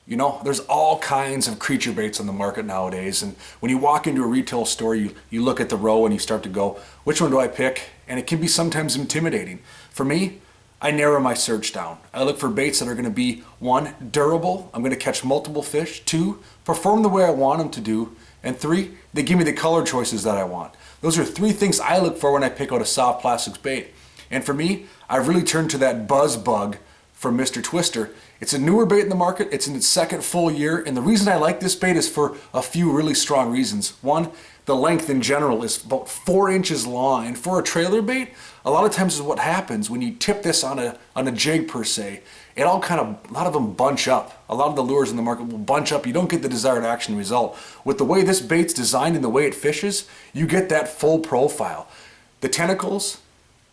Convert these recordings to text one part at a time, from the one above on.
You know, there's all kinds of creature baits on the market nowadays, and when you walk into a retail store, you look at the row and you start to go, which one do I pick? And it can be sometimes intimidating. For me, I narrow my search down. I look for baits that are going to be, one, durable, I'm going to catch multiple fish, two, perform the way I want them to do, and three, they give me the color choices that I want. Those are three things I look for when I pick out a soft plastics bait. And for me, I've really turned to that Buzz Bug from Mr. Twister. It's a newer bait in the market. It's in its second full year. And the reason I like this bait is for a few really strong reasons. One, the length in general is about 4 inches long. And for a trailer bait, a lot of times is what happens when you tip this on a jig per se. A lot of them bunch up. A lot of the lures in the market will bunch up. You don't get the desired action result. With the way this bait's designed and the way it fishes, you get that full profile. The tentacles,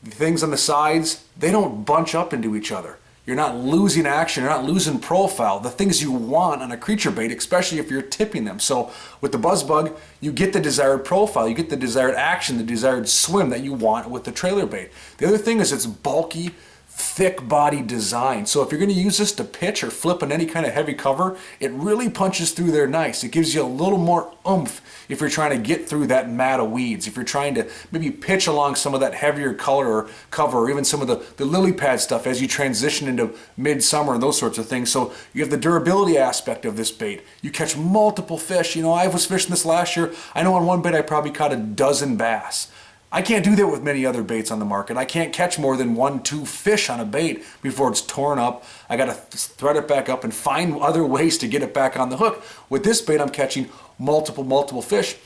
the things on the sides, they don't bunch up into each other. You're not losing action, you're not losing profile, the things you want on a creature bait, especially if you're tipping them. So with the Buzz Bug, you get the desired profile, you get the desired action, the desired swim that you want with the trailer bait. The other thing is it's bulky, thick body design. So if you're going to use this to pitch or flip on any kind of heavy cover, it really punches through there nice. It gives you a little more oomph if you're trying to get through that mat of weeds. If you're trying to maybe pitch along some of that heavier color or cover, or even some of the lily pad stuff as you transition into midsummer and those sorts of things. So you have the durability aspect of this bait. You catch multiple fish. You know, I was fishing this last year. I know on one bait I probably caught a dozen bass. I can't do that with many other baits on the market. I can't catch more than 1-2 fish on a bait before it's torn up. I got to thread it back up and find other ways to get it back on the hook. With this bait, I'm catching multiple fish.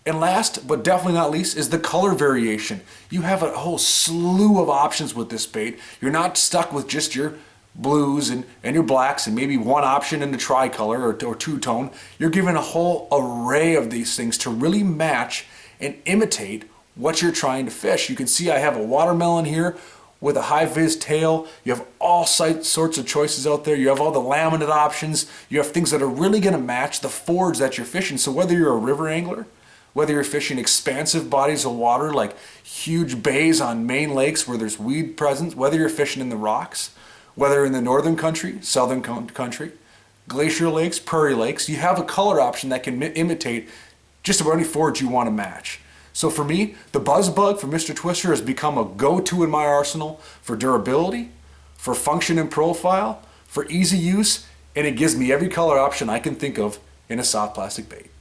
And last, but definitely not least, is the color variation. You have a whole slew of options with this bait. You're not stuck with just your blues and your blacks and maybe one option in the tricolor or two-tone. You're given a whole array of these things to really match and imitate what you're trying to fish. You can see I have a watermelon here with a high-vis tail. You have all sorts of choices out there. You have all the laminate options. You have things that are really going to match the forage that you're fishing. So whether you're a river angler, whether you're fishing expansive bodies of water like huge bays on main lakes where there's weed presence, whether you're fishing in the rocks, whether in the northern country, southern country, glacier lakes, prairie lakes, you have a color option that can imitate just about any forage you want to match. So for me, the Buzz Bug from Mr. Twister has become a go-to in my arsenal for durability, for function and profile, for easy use, and it gives me every color option I can think of in a soft plastic bait.